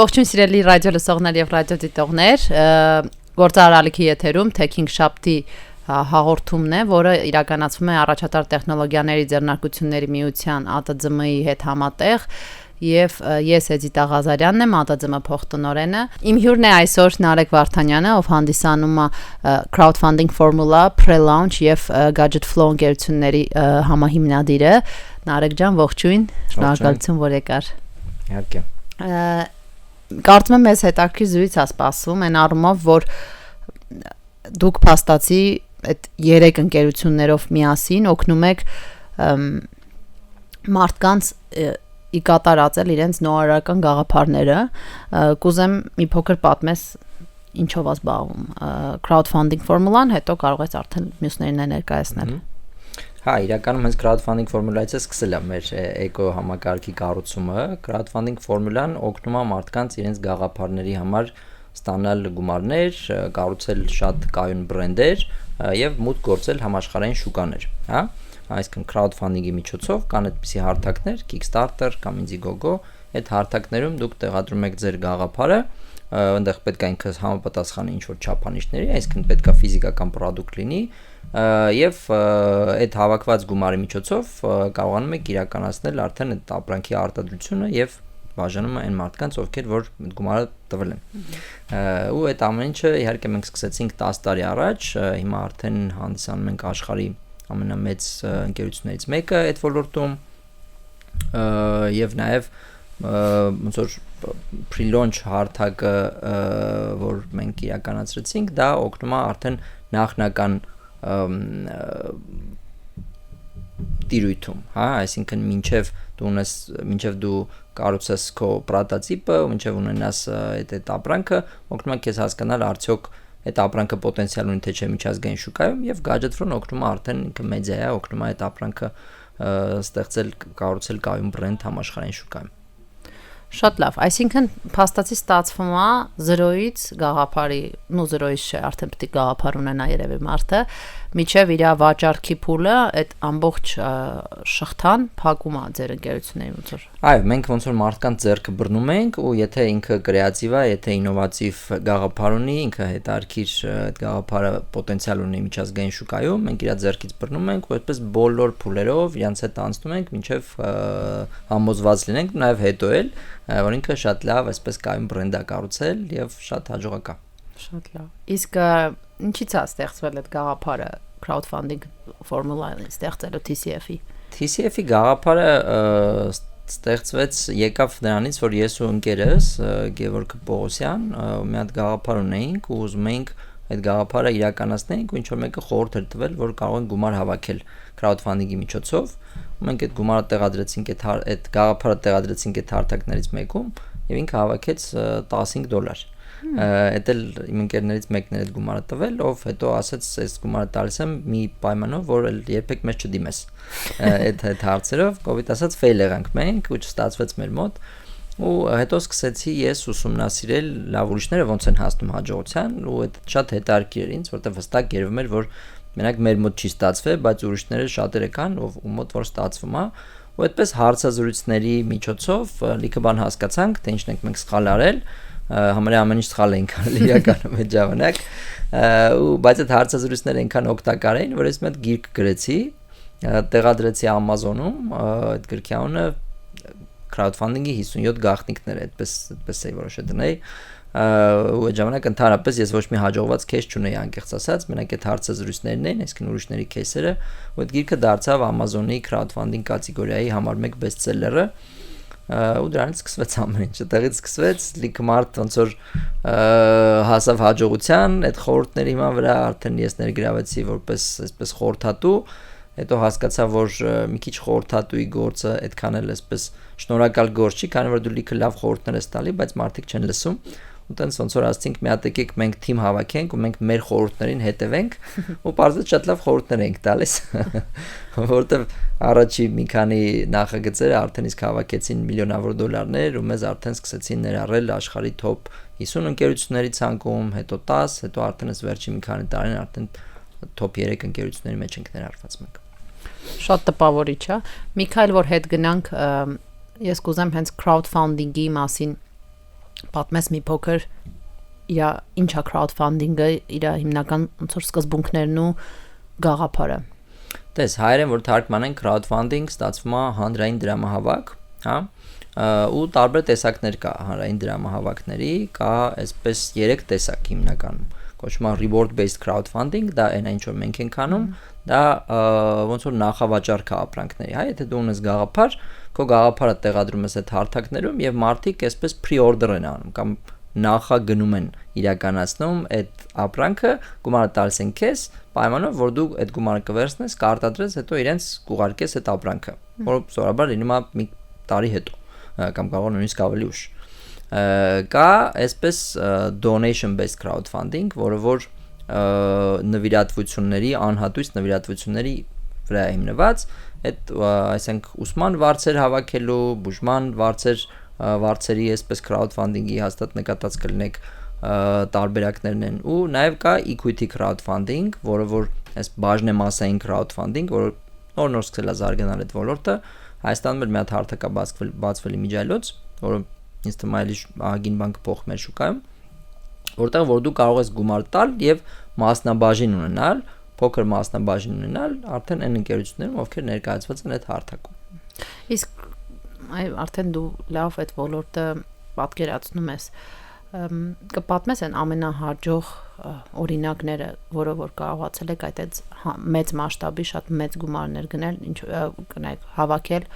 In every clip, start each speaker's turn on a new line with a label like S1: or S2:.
S1: Ողջույն սիրելի ռադիո լսողներ եւ ռադիո դիտողներ, գործարարալիքի եթերում Tech-ing Shop-ի հաղորդումն է, որը իրականացվում է առաջատար տեխնոլոգիաների ձեռնարկությունների միության ԱՏԶՄ-ի հետ համատեղ եւ ես Էդիտա Ղազարյանն եմ, ԱՏԶՄ փոխտնօրենը։ Իմ հյուրն է այսօր Նարեկ Վարդանյանը, ով հանդիսանում է Crowdfunding Formula, Pre-Launch եւ Gadget Flow ընկերությունների համահիմնադիրը։ Նարեկ ջան, ողջույն, շնորհակալություն, որ եկար։
S2: Իհարկե։
S1: Կարծում եմ մեզ հետաքրքիր զրույց է սպասում, այն առումով, որ դուք փաստացի այդ 3 ընկերություններով միասին օգնում եք մարդկանց ի կատարածել իրենց նորարարական գաղափարները, կուզեմ մի փոքր պատմես ինչով է զբաղվում crowdfunding formula-ն, հետո կարող ես արդեն մյուսներին ներկայացնել։
S2: Հա, իրականում հենց crowdfunding formula-ից է սկսել է մեր էկո համակարգի կառուցումը։ Crowdfunding formula-ն օգնում է մարդկանց իրենց գաղափարների համար ստանալ գումարներ, կառուցել շատ կայուն բրենդեր եւ մուտք գործել համաշխարհային շուկաներ, հա։ Այսինքն crowdfunding-ի միջոցով կան այդպիսի հարթակներ, Kickstarter կամ Indiegogo, այդ հարթակներում դուք տեղադրում եք ձեր գաղափարը, այնտեղ պետք է ինքը համապատասխանի ինչ-որ չափանիշների, այսինքն պետք է ֆիզիկական product լինի, եւ այդ հավաքված գումարի միջոցով կարողանում եք իրականացնել արդեն այդ ապրանքի արտադրությունը եւ բաժանումը այն մարդկանց, ովքեր որ այդ գումարը տվել են։ Ու այդ ամեն ինչը իհարկե մենք սկսեցինք 10 տարի առաջ, հիմա արդեն հանդիսանում ենք աշխարհի ամենամեծ ընկերություններից մեկը այդ ոլորտում եւ նաեւ ոնց որ pre-launch հարթակը որ մենք իրականացրեցինք, դա օգնում է արդեն նախնական տիրույթում, հա, այսինքն մինչև դու կառուցես քո պրոտոտիպը, մինչև ունենաս այդ ապրանքը, օգնում է քեզ հասկանալ արդյոք այդ ապրանքը պոտենցիալ ունի թե չէ միջազգային շուկայում եւ Gadget Flow-ն օգնում է արդեն ինքը մեդիա է, օգնում է այդ ապրանքը ստեղծել, կառուցել կայուն բրենդ համաշխարհային շուկայում։
S1: Շատ լավ, այսինքն փաստացի ստացվում է 0-ից գաղափարի, նո 0-ից չէ, արդեն պետք է գաղափար ունենա երևի մարդը, միջև իր վաճառքի փուլը այդ ամբողջ շղթան փակում է ձեր ընկերությունների ոնց որ։
S2: Այո, մենք ոնց որ մարդկանց ձեռքը բռնում ենք ու եթե ինքը կրեատիվ է, եթե ինովատիվ գաղափար ունի, ինքը հետարքիր այդ գաղափարը պոտենցիալ ունի միջազգային շուկայում, մենք իր ձեռքից բռնում ենք ու այդպես բոլոր փուլերով իրancs հետ անցնում ենք, մինչև համոզված լինենք, նաև հետո էլ որ ինքը շատ լավ, այսպես կայուն բրենդ է կառուցել եւ շատ հաջողակ է։
S1: Շատ լավ։ Իսկ ինչի՞ց է ստեղծվել այդ գաղափարը crowdfunding formula-ն ստեղծելու TCF-ի։
S2: TCF-ի գաղափարը ստեղծվեց եկավ նրանից, որ ես ու ընկերս Գևորգ Պողոսյան մի հատ գաղափար ունեինք ու ուզում էինք այդ գաղափարը իրականացնենք ու ինչ որ մեկը խորհուրդ էր տվել, որ կարող են գումար հավաքել crowdfunding-ի միջոցով։ Մենք այդ գումարը տեղադրեցինք այդ գաղափարը տեղադրեցինք այդ հարթակներից մեկում եւ ինքը հավաքեց $15։ Այդ էլ իմ ընկերներից մեկն էր այդ գումարը տվել, ով հետո ասաց, այս գումարը տալիս եմ մի պայմանով, որ էլ երբեք մեզ չդիմես։ Այդ հարցերով COVID ասաց fail եղանք մենք ու չստացվեց մեր մոտ։ Ու հետո սկսեցի ես ուսումնասիրել լավ ուրիշները ոնց են հասնում հաջողության ու այդ շատ հետաքրքիր էր ինձ, որտեղ վստակ երևում էր, որ մենակ մեր մոտ չի ստացվել, բայց ուրիշները շատերը կան, ով մոտ որ ստացվում է, ու այդպես հարցազրույցների միջոցով լիքը բան հասկացանք, թե ինչն ենք մենք սխալ արել, համարյա ամեն ինչ սխալ էինք արել իրականում այդ ժամանակ, ու բայց այդ հարցազրույցները այնքան օգտակար էին, որ ես մի հատ գիրք գրեցի, տեղադրեցի Amazon-ում, այդ գրքի անունը crowdfunding-ի 57 գաղտնիքներ, այդպես էի որոշել դնել։ Ու այդ ժամանակ ընդհանրապես ես ոչ մի հաջողված քեյս չունեի անկեղծ ասած, մենակ այդ հարցազրույցներն էին, այսինքն ուրիշների քեյսերը, ու այդ գիրքը դարձավ Amazon-ի crowdfunding կատեգորիայի համար 1 բեսթսելերը, ու դրանից սկսվեց ամեն ինչ, այդտեղից սկսվեց, լիքը մարդ ոնց որ հասավ հաջողության, այդ խորհուրդների հիման վրա արդեն ես ներգրավեցի որպես այսպես խորհրդատու, հետո հասկացա, որ մի քիչ խորհրդատուի գործը այդքան էլ այսպես շնորհակալ գործ չի, քանի որ դու լիքը լավ խորհուրդներ ես տալի, բայց մարդիկ չեն լսում։ Ու տենց ոնց որ ասացինք, մի հատ եկեք մենք թիմ հավաքենք ու մենք մեր խորհուրդներին հետևենք, ու պարզվեց շատ լավ խորհուրդներ ենք տալիս, որովհետև առաջի մի քանի նախագծերը արդեն իսկ հավաքեցին միլիոնավոր դոլարներ ու մեզ արդեն սկսեցին ներառել աշխարհի top 50 ընկերությունների ցանկում, հետո 10, հետո արդեն այս վերջի մի քանի տարին արդեն top 3 ընկերությունների մեջ ենք ներառված մենք։
S1: Շատ տպավորիչ է։ Միքայել, որ հետ գնանք, ես կուզեմ հենց crowdfunding-ի մասին պատմես մի փոքր ինչա crowdfunding-ը, իր հիմնական ոնց որ սկզբունքներն ու գաղափարը։
S2: Տես հայերեն որ թարգմանեն crowdfunding ստացվում է հանրային դրամահավաք, հա, ու տարբեր տեսակներ կա հանրային դրամահավաքների, կա այսպես 3 տեսակ հիմնականում։ Կոչվում է reward based crowdfunding, դա այն ինչ որ մենք ենք անում, դա ոնց որ նախավաճառք է ապրանքների, հա, եթե դու ունես գաղափար, քո գաղափարը տեղադրում ես այդ հարթակներում եւ մարդիկ այսպես pre-order են անում կամ նախագնում են իրականացնում այդ ապրանքը, գումարը տալիս են քեզ, պայմանով որ դու այդ գումարը կվերցնես, կարտադրես, հետո իրենց կուղարկես այդ ապրանքը, որ սովորաբար լինում է մի տարի հետո, կամ կարող նույնիսկ ավելի ուշ։ Կա այսպես donation based crowdfunding, որը որ նվիրատվությունների, անհատույց նվիրատվությունների վրա է հիմնված, այդ այսինքն ուսման վարձեր հավաքելու, բուժման վարձերի այսպես crowdfunding-ի հաստատ նկատած կլինեք տարբերակներն են ու նաև կա equity crowdfunding, որը որ այս բաժնեմասային crowdfunding, որը նոր սկսել է զարգանալ այդ ոլորտը, Հայաստանում էլ մի հատ հարթակ է բացվել միջայլոց, որը ինձ թվում է ահագին բան կփոխի մեր շուկայում, որտեղ որ դու կարող ես գումար տալ եւ մասնաբաժին ունենալ, փոքր մասնաբաժին ունենալ արդեն այն ընկերություններում, ովքեր ներկայացված են այդ հարթակում։
S1: Իսկ արդեն դու լավ այդ ոլորտը պատկերացնում ես, կպատմես այն ամենահաջող օրինակները, որը որ կարողացել եք այդ մեծ մասշտաբի շատ մեծ գումարներ գնել, ինչ կնայեք հավաքել,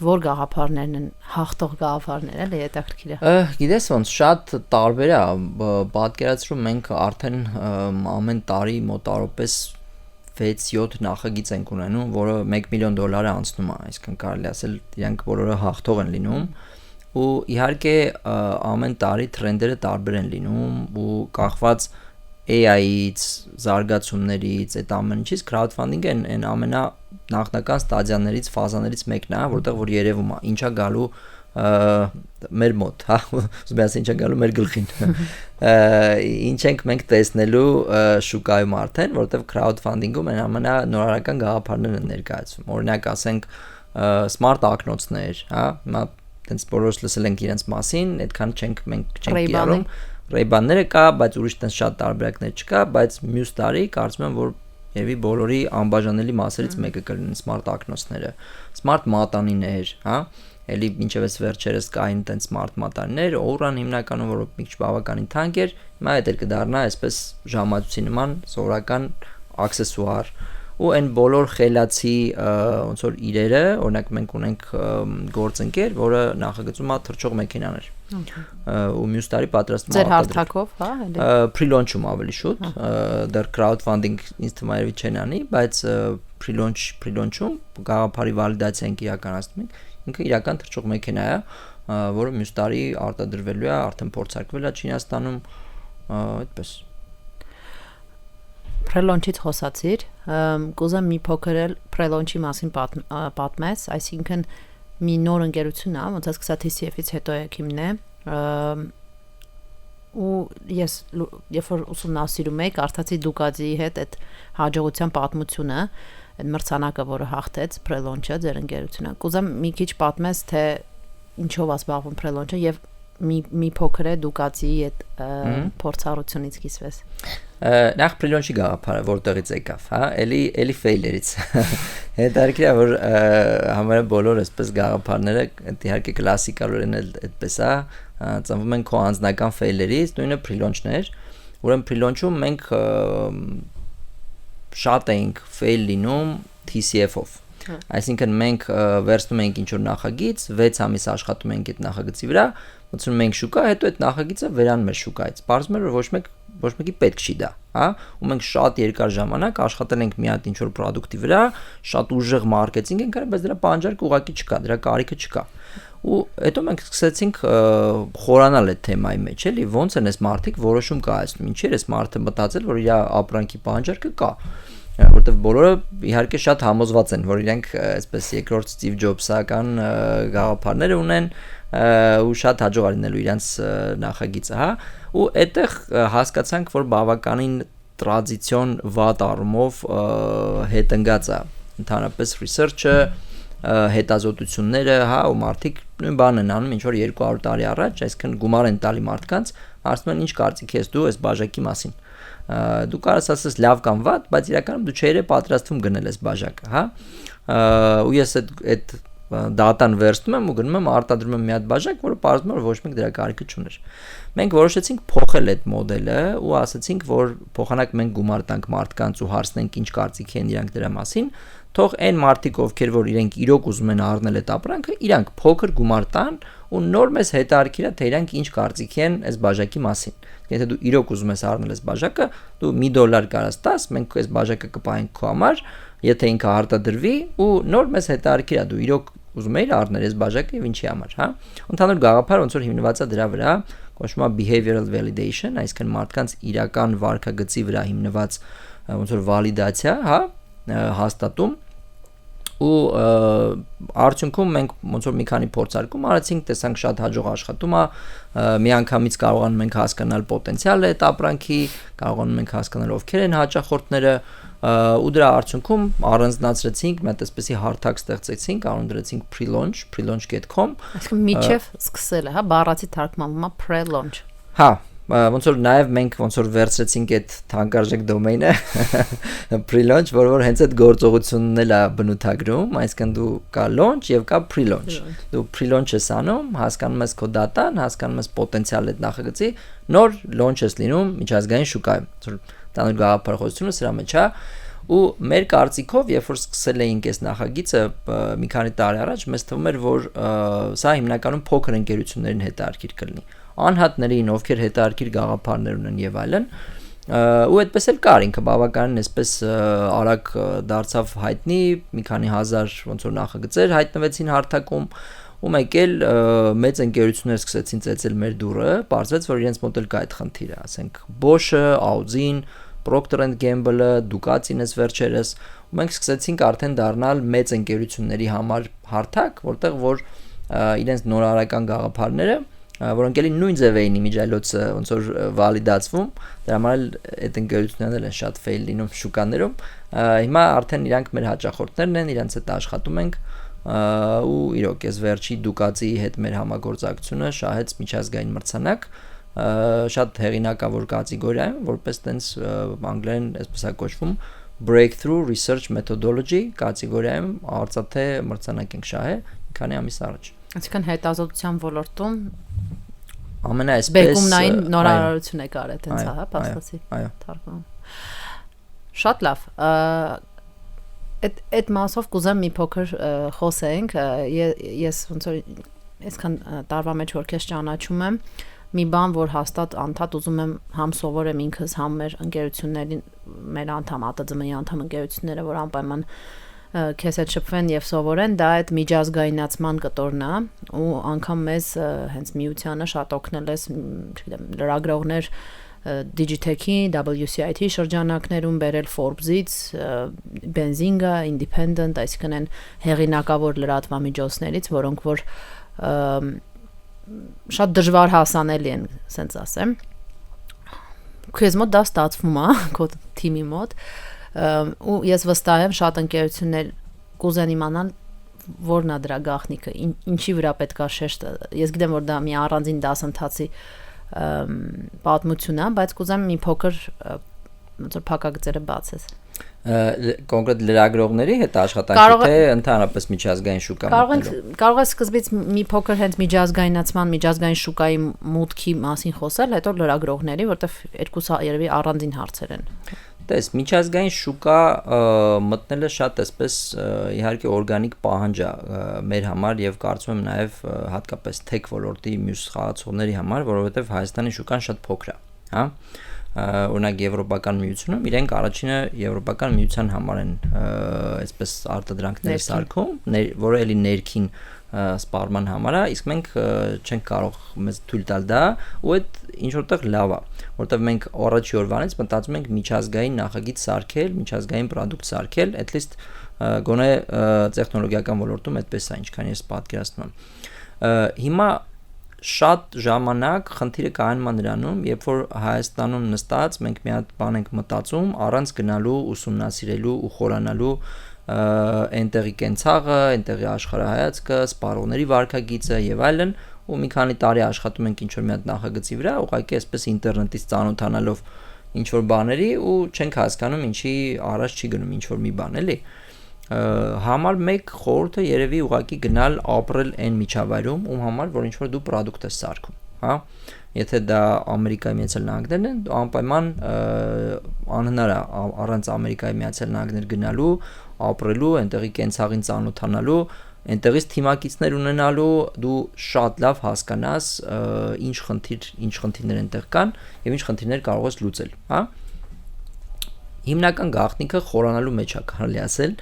S1: որ գաղափարներն են հաղթող գաղափարներ, էլի հետաքրքիր է։
S2: Գիտես ոնց շատ տարբեր է, պատկերացրու մենք արդեն ամեն տարի մոտավորապես 6-7 նախագիծ ենք ունենում, որը $1 միլիոն է անցնում է, այսինքն կարելի ասել իրանք բոլորը հաղթող են լինում ու իհարկե ամեն տարի տրենդերը տարբեր են լինում ու կախված AI-ից, զարգացումներից, այդ ամեն ինչից crowdfunding-ը այն ամենանախնական ստադիաներից, ֆազաներից մեկն է, որտեղ որ երևում է, ինչա գալու մեր մոտ, հա, ուզում եմ ասել ինչա գալու մեր գլխին։ Ինչ ենք մենք տեսնելու շուկայում արդեն, որտեղ crowdfunding-ում այն ամենանորարարական գաղափարներն են ներկայացվում։ Օրինակ ասենք smart ակնոցներ, հա, հիմա տենց բոլորս լսել ենք իրենց մասին, այդքան մենք չենք կիրառում։ Ray-Ban-ները կա, բայց ուրիշ տենց շատ տարբերակներ չկա, բայց մյուս տարի կարծում եմ որ Եվի բոլորի անբաժանելի մասերից մեկը կլինեն smart ակնոցները, smart մատանիներ, հա, էլի ինչևս վերջերս կային տենց smart մատանիներ, Oura-ն հիմնականում որ մի քիչ բավականին թանկ էր, հիմա դա կդառնա այսպես ժամացույցի նման սովորական աքսեսուար ու այն բոլոր խելացի ոնց որ իրերը, օրինակ մենք ունենք գործընկեր, որը նախագծում է թռչող մեքենաներ։ Ու մյուս տարի պատրաստում է
S1: ձեր հարթակով, հա, էլի
S2: pre-launch-ում ավելի շուտ, դեռ crowdfunding ինձ թվում է չեն անի, բայց pre-launch-ում գաղափարի վալիդացիա ենք իրականացնում ենք, ինքը իրական թռչող մեքենա է, որը մյուս տարի արտադրվելու է, արդեն փորձարկվել է Չինաստանում, այդպես։
S1: Pre-launch-ից խոսացիր, կուզեմ մի փոքր էլ pre-launch-ի մասին պատմես, այսինքն մի նոր ընկերություն է, ոնց է սկսա TCF-ից հետո եկիմն է, ու ես երբ որ ուսումնասիրում եի, կարդացի Ducati-ի հետ այդ հաջողության պատմությունը, այդ մրցանակը, որը հաղթեց pre-launch-ը ձեր ընկերությունը։ Կուզեմ մի քիչ պատմես, թե ինչով է զբաղվում pre-launch-ը եւ մի փոքր է Ducati-ի այդ փորձառությունից կիսվես։
S2: Նախ pre-launch-ի գաղափարը որտեղից եկավ, հա, էլի fail-երից։ Հետարքիա որ համարը բոլոր այսպես գաղափարները իհարկե կլասիկալորեն այդպես է, ծնվում են քո անձնական fail-երից, նույնը pre-launch-ներ, ուրեմն pre-launch-ում մենք շատ էինք fail լինում TCF-ով։ Այսինքն մենք վերցնում ենք ինչ-որ նախագիծ, 6 ամիս աշխատում ենք այդ նախագծի վրա, մտցնում ենք շուկա, հետո այդ նախագիծը վերանում է շուկայից։ Պարզվում է որ ոչ մեկի պետք չի դա, հա, ու մենք շատ երկար ժամանակ աշխատել ենք մի հատ ինչ-որ product-ի վրա, շատ ուժեղ մարքեթինգ ենք արել, բայց դրա պահանջարկը ուղղակի չկա, դրա կարիքը չկա։ Ու հետո մենք սկսեցինք խորանալ այդ թեմայի մեջ, էլի, ոնց են այս մարդիկ որոշում կայացնում, ինչի է այս մարդը մտածել, որ իր ապրանքի պահանջարկը կա։ Որտեվ բոլորը իհարկե շատ համոզված են, որ իրենք այսպես երկրորդ Steve Jobs-ական գաղափարներ ունեն ու շատ հաջող լինելու իրենց նախագիծը, հա, ու այդտեղ հասկացանք, որ բավականին տրադիցիոն վատ առումով հետընկած է, ընդհանրապես research-ը, հետազոտությունները, հա, ու մարդիկ նույն բանն են անում, ինչ որ 200 տարի առաջ, այսինքն գումար են տալի մարդկանց, հարցնում են ինչ կարծիք ես դու այս բաժակի մասին։ Դու կարաս ասես լավ կամ վատ, բայց իրականում դու չէիր պատրաստվում գնել այս բաժակը, հա։ Ու ես այդ դատան վերցնում եմ ու գնում եմ արտադրում եմ մի հատ բաժակ, որը պարզվում է որ ոչ մեկ դրա կարիքը չուներ։ Մենք որոշեցինք փոխել այդ մոդելը ու ասացինք, որ փոխանակ մենք գումար տանք մարդկանց ու հարցնենք ինչ կարծիք են իրանք դրա մասին, թող այն մարդիկ, ովքեր որ իրենք իրոք ուզում են առնել այդ ապրանքը, իրանք փոքր գումար տան ու նոր մեզ հետաքրքիր է թե իրանք ինչ կարծիք են այս բաժակի մասին։ Եթե դու իրոք ուզում ես առնել այս բաժակը, դու $1 կարաս տաս, մենք այս բաժակը կպահենք քո համար, եթե ինքը արտադրվի ու նոր մեզ հետաքրքիր է դու իրոք ուզում ես առնել այս բաժակը եւ ինչի համար, հա։ Ընդհանուր գաղափարը ոնց որ հիմնված է դրա վրա, կոչվում է behavioral validation, այսինքն մարդկանց իրական վարքագծի վրա հիմնված ոնց որ վալիդացիա, հա, հաստատում ու արդյունքում մենք ոնց որ մի քանի փորձարկում արեցինք, տեսանք շատ հաջող աշխատում է, միանգամից կարողանում ենք հասկանալ պոտենցիալը այդ ապրանքի, կարողանում ենք հասկանալ ովքեր են հաճախորդները ու դրա արդյունքում առանձնացրեցինք, մի հատ էսպիսի հարթակ ստեղծեցինք, անուն դրեցինք pre-launch.com,
S1: այսինքն միջև սկսելը, հա, բառացի թարգմանվում է pre-launch։
S2: Հա, ոնց որ նաև մենք ոնց որ վերցրեցինք այդ թանկարժեք դոմեյնը pre-launch, որ հենց այդ գործողությունն էլ է բնութագրում, այսինքն դու կա launch եւ կա pre-launch։ Դու pre-launch ես անում, հասկանում ես քո դատան, հասկանում ես պոտենցիալը այդ նախագծի, նոր launch ես լինում միջազգային շուկայում։ Տանուր գաղափարախոսությունը սրա մեջ է ու մեր կարծիքով երբ որ սկսել էինք այս նախագիծը մի քանի տարի առաջ մեզ թվում էր որ սա հիմնականում փոքր ընկերություններին հետաքրքիր կլինի անհատներին ովքեր հետաքրքիր գաղափարներ ունեն եւ այլն ու այդպես էլ կար ինքը բավականին այսպես արագ դարձավ հայտնի մի քանի հազար ոնց որ նախագծեր հայտնվեցին հարթակում ու մեկ էլ մեծ ընկերություններ սկսեցին ծեծել մեր դուռը պարզվեց որ իրենց մոտ էլ կա այդ խնդիրը ասենք Bosch-ը, Audi-ն, Procter & Gamble-ը, Ducati-ն էս վերջերս ու մենք սկսեցինք արդեն դառնալ մեծ ընկերությունների համար հարթակ, որտեղ որ իրենց նորարարական գաղափարները, որոնք էլի նույն ձև էին իմիջիայլոցը ոնց որ վալիդացվում, դրա համար էլ այդ ընկերություններն են շատ ֆեյլ լինում շուկաներում, հիմա արդեն իրանք մեր հաճախորդներն են, իրենց հետ աշխատում ենք ու իրոք ես վերջի Ducati-ի հետ մեր համագործակցությունը շահեց միջազգային մրցանակ շատ հեղինակավոր կատեգորիայում, որպես տենց անգլերեն այսպես է կոչվում Breakthrough Research Methodology կատեգորիայում արծաթե մրցանակ ենք շահել մի քանի ամիս առաջ։
S1: Այսինքն հետազոտության ոլորտում
S2: ամենաայսպես
S1: բեկումնային նորարարություն է կարել տենց հա, փաստացի։
S2: Այո։
S1: Թարգման։ Շատ լավ։ Այդ մասով կուզեմ մի փոքր խոսենք, ես ոնց որ այսքան տարվա մեջ որ քեզ ճանաչում եմ մի բան, որ հաստատ անդադ ուզում եմ համ սովորեմ ինքս, համ մեր ընկերություններին, մեր անդամ ԱՏԾՄ-ի անդամ ընկերությունները, որ անպայման քեզ հետ շփվեն եւ սովորեն, դա այդ միջազգայնացման կտորն է ու անգամ մեզ հենց միությանը շատ օգնել ես, չգիտեմ, լրագրողներ Digitech-ի, WCIT շրջանակներում բերել Forbes-ից, Benzinga, Independent, այսինքն են հեղինակավոր լրատվամիջոցներից, որոնք որ շատ դժվար հասանելի են, ասենց ասեմ։ Քեզ մոտ դա ստացվում է, քո թիմի մոտ, ու ես վստահ եմ շատ ընկերություններ կուզեն իմանալ որն է դրա գաղտնիքը, ինչի վրա պետք է շեշտ։ Ես գիտեմ, որ դա մի առանձին դասընթացի պատմություն է, բայց կուզեմ մի փոքր ոնց որ փակագծերը բացես։
S2: Կոնկրետ լրագրողների հետ աշխատանքի թե ընդհանրապես միջազգային շուկա մտնելու։
S1: Կարող է սկզբից մի փոքր հենց միջազգայնացման, միջազգային շուկայի մուտքի մասին խոսել, հետո լրագրողների, որտեվ երկուսը երևի առանձին հարցեր են։
S2: Տես միջազգային շուկա մտնելը շատ էսպես իհարկե օրգանիկ պահանջ է մեր համար եւ կարծում եմ նաեւ հատկապես tech ոլորտի մյուս խաղացողների համար, որովհետեւ Հայաստանի շուկան շատ փոքր է, հա։ Օրինակ Եվրոպական միությունում իրենք առաջինը Եվրոպական միության համար են այսպես արտադրանքներ սարքում, որը էլի ներքին սպառման համար է, իսկ մենք չենք կարող մեզ թույլ տալ դա, ու այդ ինչ որտեղ լավ է, որտեղ մենք առաջի օրվանից մտածում ենք միջազգային նախագիծ սարքել, միջազգային product սարքել, at least գոնե տեխնոլոգիական ոլորտում այդպես է, ինչքան ես պատկերացնում եմ։ Հիմա շատ ժամանակ խնդիրը կայանում է նրանում, երբ որ Հայաստանում նստած մենք մի հատ բան ենք մտածում, առանց գնալու ուսումնասիրելու ու խորանալու այնտեղի կենցաղը, այնտեղի աշխարհայացքը, սպառողների վարքագիծը եւ այլն, ու մի քանի տարի աշխատում ենք ինչ-որ մի հատ նախագծի վրա, ուղղակի այսպես ինտերնետից ծանոթանալով ինչ-որ բաների ու չենք հասկանում ինչի առաջ չի գնում ինչ-որ մի բան, էլի։ Համար մեկ խորհուրդը երևի ուղղակի գնալ ապրել այն միջավայրում, ում համար որ ինչ-որ դու product ես սարքում, հա։ Եթե դա Ամերիկայի Միացյալ Նահանգներն են, անպայման անհնար է առանց Ամերիկայի Միացյալ Նահանգներ գնալու, ապրելու, այնտեղի կենցաղին ծանոթանալու, այնտեղից թիմակիցներ ունենալու, դու շատ լավ հասկանաս ինչ խնդիրներ այնտեղ կան եւ ինչ խնդիրներ կարող ես լուծել, հա։ Հիմնական գաղտնիքը խորանալու մեջ է, կարելի ասել,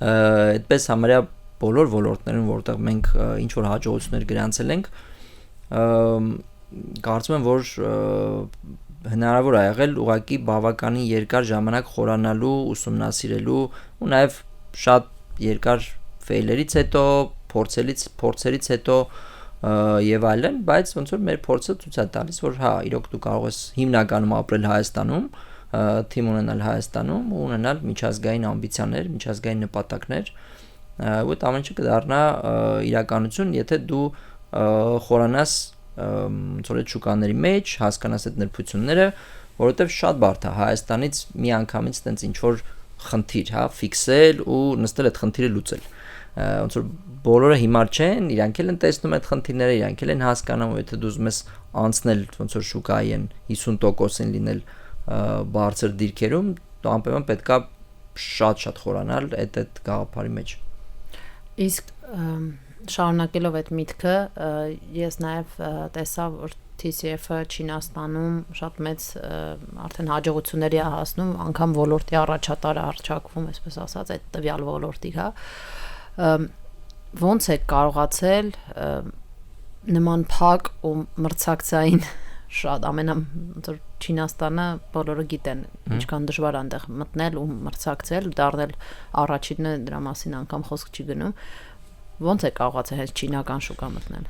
S2: այդպես համարյա բոլոր ոլորտներում, որտեղ մենք ինչ որ հաջողություններ գրանցել ենք, կարծում եմ, որ հնարավոր է եղել ուղղակի բավականին երկար ժամանակ խորանալու, ուսումնասիրելու ու նաև շատ երկար ֆեյլերից հետո, փորձերից հետո եւ այլն, բայց ոնց որ մեր փորձը ցույց է տալիս, որ հա, իրոք դու կարող ես հիմնականում ապրել Հայաստանում, թիմ ունենալ Հայաստանում ու ունենալ միջազգային ամբիցիաներ, միջազգային նպատակներ, ու այդ ամենը կդառնա իրականություն, եթե դու խորանաս ոնց որ այդ շուկաների մեջ, հասկանաս այդ նրբությունները, որովհետև շատ բարդ է Հայաստանից մի անգամից տենց ինչ որ խնդիր, հա, ֆիքսել ու նստել այդ խնդիրը լուծել։ Ոնց որ բոլորը հիմար չեն, իրանք էլ են տեսնում այդ խնդիրները, իրանք էլ են հասկանում, եթե դու ուզում ես անցնել ոնց որ շուկայի են 50%-ին լինել բարձր դիրքերում, դու անպայման պետքա շատ խորանալ այդ գաղափարի մեջ։
S1: Իսկ շարունակելով այդ միտքը, ես նաև տեսա, որ TCF-ը Չինաստանում շատ մեծ արդեն հաջողությունների է հասնում, անգամ ոլորտի առաջատարը արժակվում, այսպես ասած, այդ տվյալ ոլորտի, հա։ Ոնց է կարողացել նման փակ ու մրցակցային շատ ամենա Չինաստանը բոլորը գիտեն, ինչքան դժվար է այնտեղ մտնել ու մրցակցել, դառնել առաջինը, դրա մասին անգամ խոսք չի գնում։ Ոնց է կարողացել հենց չինական շուկա մտնել։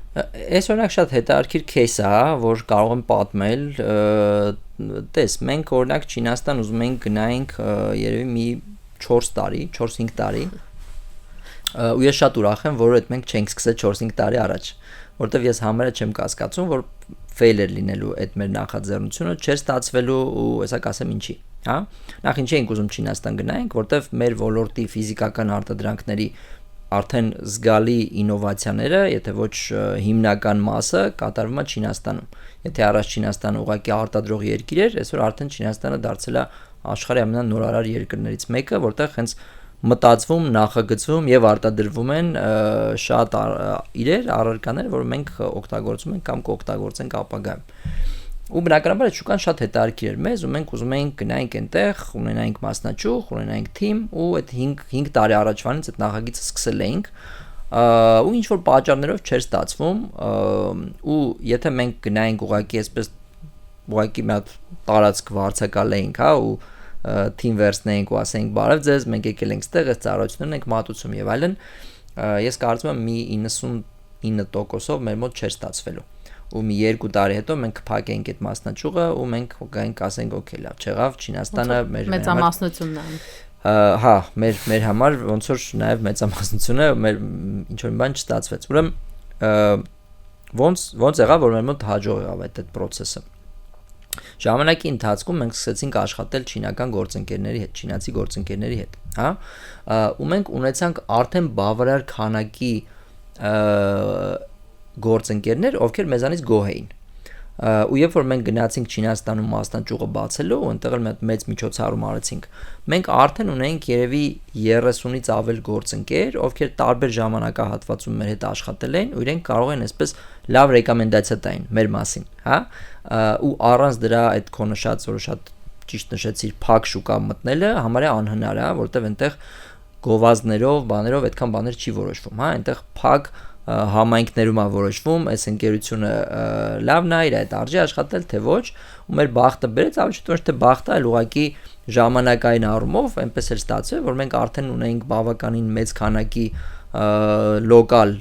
S2: Այս օրինակ շատ հետաքրքիր кейս է, որ կարող եմ պատմել, տես, մենք օրինակ Չինաստան ուզում ենք գնայինք երևի մի 4 տարի, 4-5 տարի, ու ես շատ ուրախ եմ, որ այդ մենք չենք սկսել 4-5 տարի առաջ, որտեվ ես համարը չեմ կասկածում, որ ֆեյլեր լինելու այդ մեր նախաձեռնությունը չէր ստացվելու ու հեսա կասեմ ինչի, հա։ Նախ ինչի ենք ուզում Չինաստան գնայինք, որտեվ մեր ոլորտի ֆիզիկական արտադրանքների արդեն զգալի ինովացիաները, եթե ոչ հիմնական մասը կատարվում է Չինաստանում։ Եթե առաջ Չինաստանը ուղղակի արտադրող երկիր էր, այսօր արդեն Չինաստանը դարձել է աշխարհի ամենանորարար երկրներից մեկը, որտեղ հենց մտածվում, նախագծվում եւ արտադրվում են շատ իրեր, առարկաներ, որ մենք օգտագործում ենք կամ կօգտագործենք ապագայում։ Ու բնականաբար այդ շուկան շատ հետաքրքիր էր մեզ, ու մենք ուզում էինք գնայինք այնտեղ, ունենայինք մասնաճյուղ, ունենայինք թիմ, ու այդ 5 տարի առաջվանից այդ նախագիծը սկսել էինք, ու ինչ որ պատճառներով չէր ստացվում, ու եթե մենք գնայինք ուղղակի այսպես ուղղակի մի հատ տարածք վարձակալեինք, հա, ու թիմ վերցնեինք ու ասեինք բարև ձեզ, մենք եկել ենք ստեղ, այս ծառայություններն ենք մատուցում եւ այլն, ես կարծում եմ մի 99%-ով մեր մոտ չէր ստացվելու։ Ու մի 2 տարի հետո մենք կփակեինք այդ մասնաճյուղը ու մենք գայինք ասենք օքեյ, լավ, չեղավ, Չինաստանը մեր
S1: մեծամասնությունն է։
S2: Հա, մեր համար ոնց որ նաև մեծամասնությունը մեր ինչ որ բան չստացվեց։ Ուրեմն ոնց եղավ, որ մեր մոտ հաջող եղավ այդ process-ը։ Ժամանակի ընթացքում մենք սկսեցինք աշխատել չինական գործընկերների հետ, չինացի գործընկերների հետ, հա։ Ու մենք ունեցանք արդեն բավարար քանակի գործընկերներ, ովքեր մեզանից գոհ էին։ Ու երբ որ մենք գնացինք Չինաստանում մասնաճյուղը բացելու, այնտեղ էլ մեծ միջոցառում արեցինք, մենք արդեն ունեինք երևի 30-ից ավել գործընկեր, ովքեր տարբեր ժամանակահատվածում մեր հետ աշխատել էին, ու իրենք կարող են այսպես լավ ռեկոմենդացիա տային մեր մասին, հա։ Ու առանց դրա այդ քո նշած, որ շատ ճիշտ նշեցիր, փակ շուկա մտնելը համարյա անհնար է, որտեղ այնտեղ գովազդներով, բաներով այդքան բաներ չի որոշվում, հա, այնտեղ փակ համայնքներում է որոշվում, այս ընկերությունը լավն է, իր այդ արժի աշխատել, թե ոչ, ու մեր բախտը բերեց, ավելի շուտ ոչ թե բախտը, այլ ուղղակի ժամանակային առումով այնպես էր ստացվել, որ մենք արդեն ունեինք բավականին մեծ քանակի լոկալ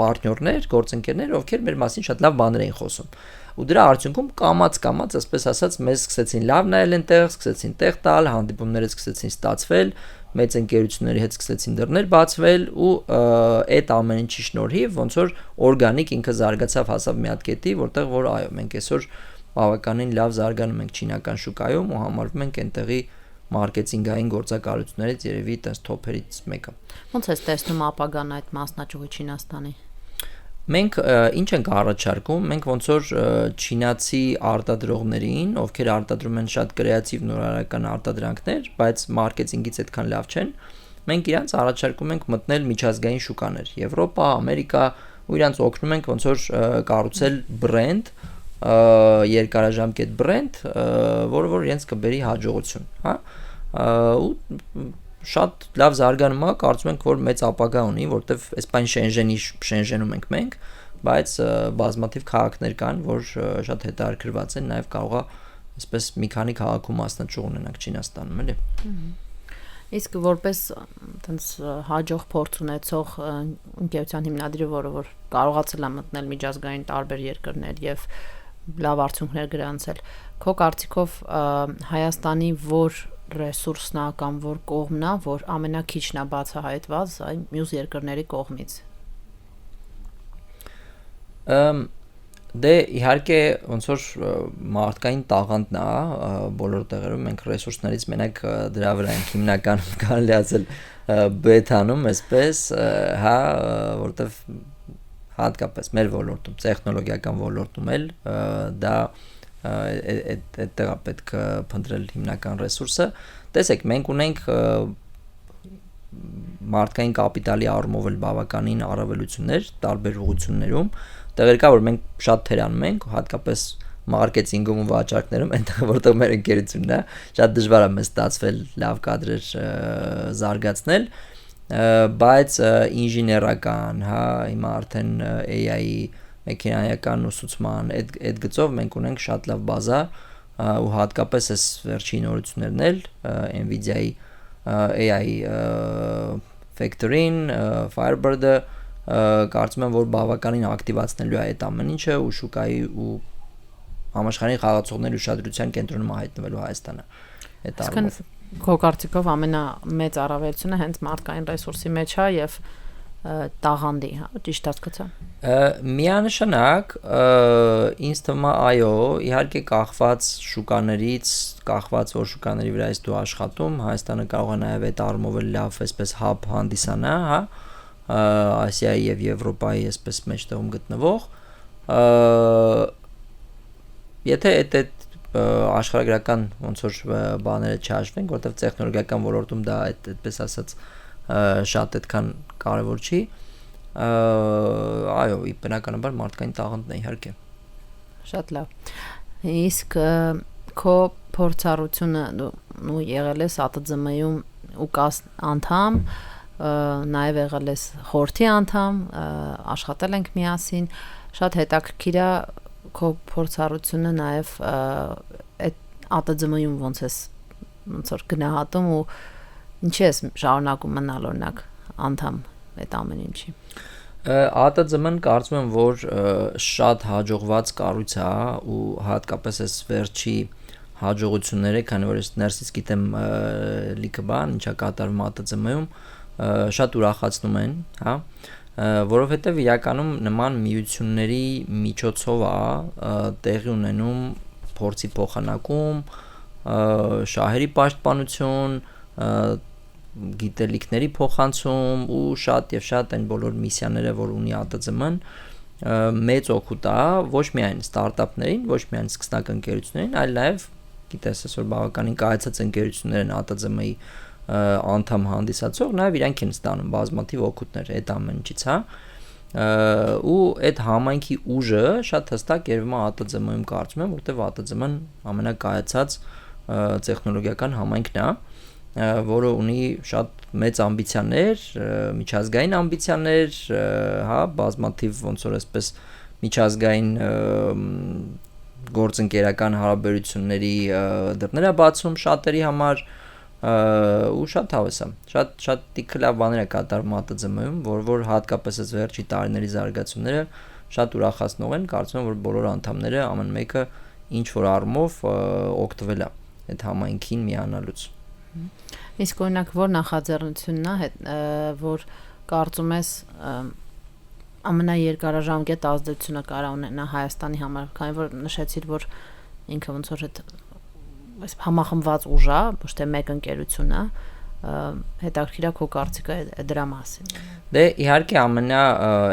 S2: պարտներներ, գործընկերներ, ովքեր մեր մասին շատ լավ բաներ էին խոսում։ Ու դրա արդյունքում կամած, այսպես ասած, մեզ սկսեցին լավ նայել այնտեղ, սկսեցին տեղ տալ, հանդիպումները սկսեցին ստացվել, մեծ ընկերությունների հետ սկսեցին դռներ բացվել ու այդ ամեն ինչի շնորհիվ ոնց որ օրգանիկ ինքը զարգացավ հասավ մի հատ կետի, որտեղ որ այո, մենք այսօր բավականին լավ զարգանում ենք չինական շուկայում ու համարվում ենք այնտեղի մարքեթինգային գործակալություններից երևի այդպես թոփերից մեկը։
S1: Ոնց է տեսնում ապագան այդ մասնաճյուղի Չինաստանի։
S2: Մենք ինչ ենք առաջարկում, մենք ոնց որ չինացի արտադրողներին, ովքեր արտադրում են շատ կրեատիվ նորարարական արտադրանքներ, բայց մարքեթինգից այդքան լավ չեն, մենք իրանց առաջարկում ենք մտնել միջազգային շուկաներ, Եվրոպա, Ամերիկա, ու իրանց օգնում ենք ոնց որ կառուցել բրենդ, երկարաժամկետ բրենդ, որը որ իրենց կբերի հաջողություն, հա, ու շատ լավ զարգանում է, կարծում ենք, որ մեծ ապագա ունի, որտեվ այսպես Շենժենում ենք մենք, բայց բազմաթիվ քաղաքներ կան, որ շատ հետաքրքրված են, նաև կարող է այսպես մի քանի քաղաքում մասնաճյուղ ունենանք Չինաստանում, էլի։
S1: Իսկ որպես այտենց հաջող փորձ ունեցող ընկերության հիմնադիրը, որը որ կարողացել է մտնել միջազգային տարբեր երկրներ եւ լավ արդյունքներ գրանցել, քո կարծիքով Հայաստանի որ ռեսուրսն է կամ որ կողմն է, որ ամենակիչն է բացահայտված այն մյուս երկրների կողմից։ Դե
S2: իհարկե ոնց որ մարդկային տաղանդն է բոլոր տեղերում, մենք ռեսուրսներից մենակ դրա վրա ենք հիմնականում կարելի ասել բեթանում, այսպես, հա, որտեվ հատկապես մեր ոլորտում, տեխնոլոգիական ոլորտում էլ դա այդտեղ է պետք է փնտրել հիմնական ռեսուրսը։ Տեսեք, մենք ունենք մարդկային կապիտալի առումով էլ բավականին առավելություններ տարբեր ուղղություններում։ Տեղեր կա, որ մենք շատ թերանում ենք, հատկապես մարքեթինգում ու վաճառքներում, այնտեղ որտեղ մեր ընկերությունն է, շատ դժվար է մեզ ստացվել լավ կադրեր զարգացնել, բայց ինժեներական, հա, հիմա արդեն AI-ի մեքենայական ուսուցման այդ գծով մենք ունենք շատ լավ բազա ու հատկապես այս վերջին նորություններն էլ Nvidia-ի AI Factory-ին, Firebird-ը կարծում եմ որ բավականին ակտիվացնելու է այդ ամեն ինչը ու շուկայի ու համաշխարհային խաղացողների ուշադրության կենտրոնում հայտնվելու Հայաստանը այդ առումով։
S1: Քո կարծիքով ամենամեծ առավելությունը հենց մարդկային ռեսուրսի մեջ է եւ տաղանդի, հա, ճիշտ հասկացա։
S2: Միանշանակ ինձ թվում է այո, իհարկե կախված շուկաներից, կախված որ շուկաների վրա ես դու աշխատում, Հայաստանը կարող է նաև այդ առումով լավ այսպես հաբ հանդիսանա, հա, Ասիայի եւ Եվրոպայի այսպես մեջտեղում գտնվող, եթե այդ աշխարհագրական ոնց որ բաները չհաշվենք, որովհետեւ տեխնոլոգիական ոլորտում դա այդպես ասած շատ այդքան կարևոր չի, այո, բնականաբար մարդկային տաղանդն է իհարկե։
S1: Շատ լավ։ Իսկ քո փորձառությունը դու եղել ես ԱՏԶՄ-ում ու կաս անդամ, նաև եղել ես խորհրդի անդամ, աշխատել ենք միասին, շատ հետաքրքիր է քո փորձառությունը նաև այդ ԱՏԶՄ-ում ոնց որ գնահատում ու ինչի ես շարունակում մնալ օրինակ անդամ այդ ամեն ինչի։
S2: ԱՏԶՄ-ն կարծում եմ որ շատ հաջողված կառույց է ու հատկապես այս վերջի հաջողությունները, քանի որ ես ներսից գիտեմ լիքը բան, ինչա կատարվում ԱՏԶՄ-ում, շատ ուրախացնում են, հա, որովհետև իրականում նման միությունների միջոցով է տեղի ունենում փորձի փոխանակում, շահերի պաշտպանություն, գիտելիքների փոխանցում ու շատ եւ շատ այն բոլոր միսիաները, որ ունի ԱՏԶՄ-ն, մեծ օգուտ է ոչ միայն ստարտափներին, ոչ միայն սկսնակ ընկերություններին, այլ նաեւ գիտես, այսօր բավականին կայացած ընկերություններ են ԱՏԶՄ-ի անդամ հանդիսացող, նաեւ իրանք են ստանում բազմաթիվ օգուտներ այդ ամեն ինչից, հա, ու այդ համայնքի ուժը շատ հստակ երևում է ԱՏԶՄ-ում կարծում եմ, որտեղ ԱՏԶՄ-ն ամենակայացած տեխնոլոգիական համայնքն է, որը ունի շատ մեծ ամբիցիաներ, միջազգային ամբիցիաներ, հա, բազմաթիվ ոնց որ այսպես միջազգային գործընկերական հարաբերությունների դռներ է բացում շատերի համար ու շատ հավես է, շատ տիքը լավ բաներ է կատարում ԱՏԶՄ-ում, որ հատկապես այս վերջի տարիների զարգացումները շատ ուրախացնող են, կարծում եմ որ բոլոր անդամները ամեն մեկը ինչ որ առումով օգտվել է այդ համայնքին միանալուց։
S1: Իսկ օրինակ որ նախաձեռնությունն է, որ կարծում ես ամենաերկարաժամկետ ազդեցությունը կարող ունենա Հայաստանի համար, քանի որ նշեցիր, որ ինքը ոնց որ այս համախմբված ուժ է, ոչ թե մեկ ընկերություն է, հետաքրքիր է քո կարծիքը դրա մասին։
S2: Դե իհարկե ամենա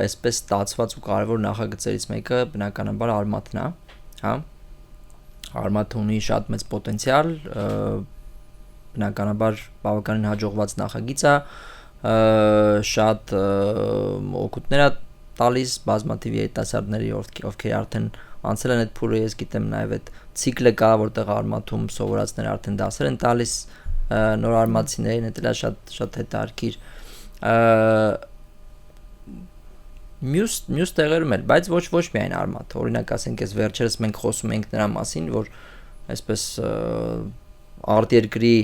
S2: այսպես ստացված ու կարևոր նախագծերից մեկը բնականաբար Արմաթն է, հա։ Արմաթը ունի շատ մեծ պոտենցիալ, բնականաբար բավականին հաջողված նախագիծ է, շատ օգուտներ է տալիս բազմաթիվ երիտասարդների, ովքեր արդեն անցել են այդ փուլը, ես գիտեմ նաև այդ ցիկլը կա, որտեղ Արմաթում սովորածները արդեն դասեր են տալիս նոր արմաթցիներին, դա շատ հետաքրքիր մյուս տեղերում էլ, բայց ոչ միայն Արմաթ, օրինակ ասենք ես վերջերս մենք խոսում ենք նրա մասին, որ այսպես արտերկրի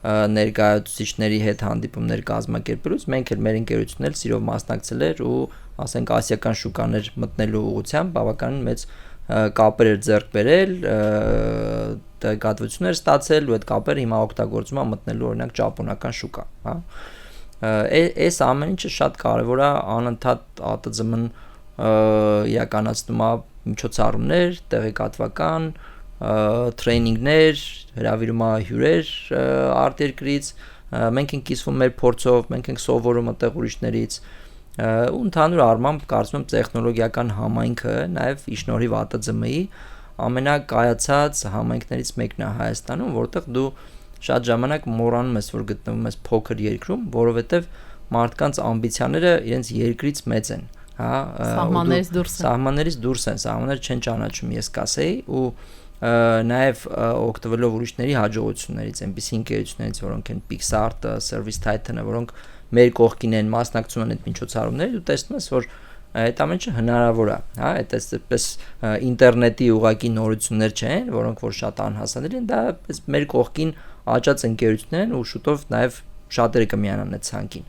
S2: ներկայացուցիչների հետ հանդիպումներ կազմակերպելուց մենք էլ մեր ընկերությունն էլ սիրով մասնակցել էր ու ասենք ասիական շուկաներ մտնելու ուղղությամբ բավականին մեծ կապեր էր ձեռք բերել, տեղեկատվություններ ստացել ու այդ կապերը հիմա օգտագործում են մտնելու օրինակ ճապոնական շուկա, հա։ Այս ամեն ինչը շատ կարևոր է, անընդհատ ԱՏԶՄ-ն իրականացնում է միջոցառումներ, տեղեկատվական, տրեյնինգներ, հրավիրում է հյուրեր արտերկրից, մենք ենք կիսվում մեր փորձով, մենք ենք սովորում այդտեղ ուրիշներից ու ընդհանուր առմամբ կարծում եմ տեխնոլոգիական համայնքը նաև ի շնորհիվ ԱՏԶՄ-ի ամենակայացած համայնքներից մեկն է Հայաստանում, որտեղ դու շատ ժամանակ մոռանում ես, որ գտնվում ես փոքր երկրում, որովհետև մարդկանց ամբիցիաները իրենց երկրից մեծ են, հա, սահմաններից դուրս են, սահմաններ չեն ճանաչում, ես կասեի, ու նաև օգտվելով ուրիշների հաջողություններից, այնպիսի ընկերություններից, որոնք են Pixart, Service Titan-ը, որոնք մեր կողքին են, մասնակցում են այդ միջոցառումներին, ու տեսնում ես, որ այդ ամենը հնարավոր է, հա, այդպես ինտերնետի ուղակի նորություններ չեն, որոնք որ շատ անհասանելի են, դա մեր կողքին աճած ընկերություններ են ու շուտով նաև շատերը կմիանան այդ ցանկին։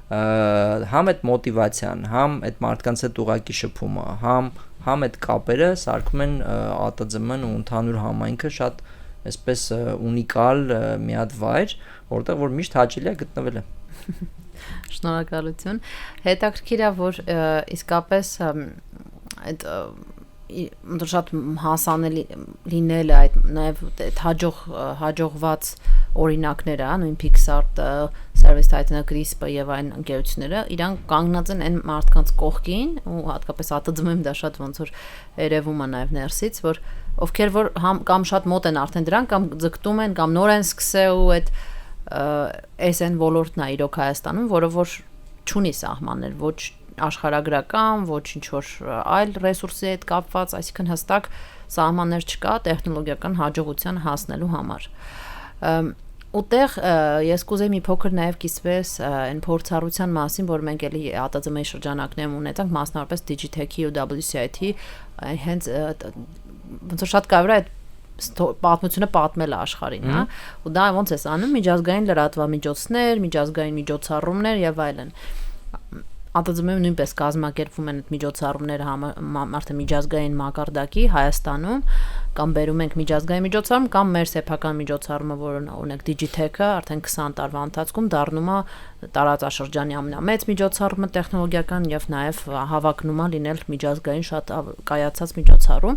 S2: Համ այդ մոտիվացիան, համ այդ մարդկանց հետ ուղակի շփումը, համ այդ կապերը սարքում են ԱՏԶՄ-ն ու ընդհանուր համայնքը շատ այսպես ունիկալ մի հատ վայր, որտեղ որ միշտ հաճելի է գտնվել է։
S1: Շնորհակալություն։ Հետաքրքիր է, որ իսկապես այդ շատ հասանելի լինելը այդ նաև այդ հաջողված օրինակները, նույն Pixart, Service Titan-ը, CRISP-ը եւ այն ընկերությունները, իրանք կանգնած են այն մարդկանց կողքին ու հատկապես ԱՏԶՄ-ում դա շատ ոնց որ երևում է նաև ներսից, որ ովքեր որ կամ շատ մոտ են արդեն դրան կամ ձգտում են կամ նոր են սկսել ու այդ SN ոլորտն է իրոք Հայաստանում, որը որ չունի սահմաններ, ոչ աշխարհագրական, ոչ ինչ որ այլ ռեսուրսի հետ կապված, այսինքն հստակ սահմաններ չկա տեխնոլոգիական հաջողության հասնելու համար։ Ուտեղ ես կուզեի մի փոքր նաև կիսվես այն փորձառության մասին, որ մենք էլի ԱՏԶՄ-ի շրջանակներում ունեցանք, մասնավորապես Digitech-ի ու WCIT-ի, հենց ոնց որ շատ կարևոր է այդ պատմությունը պատմել աշխարհին, հա, ու դա ոնց է անում միջազգային լրատվամիջոցներ, միջազգային միջոցառումներ եւ այլն։ ԱՏԶՄ-ում նույնպես կազմակերպվում են այդ միջոցառումները արդեն միջազգային մակարդակի Հայաստանում, կամ բերում ենք միջազգային միջոցառում, կամ մեր սեփական միջոցառումը, որը օրինակ Digitech-ը արդեն 20 տարվա ընթացքում դառնում է տարածաշրջանի ամենամեծ միջոցառումը տեխնոլոգիական եւ նաեւ հավակնում է լինել միջազգային շատ կայացած միջոցառում։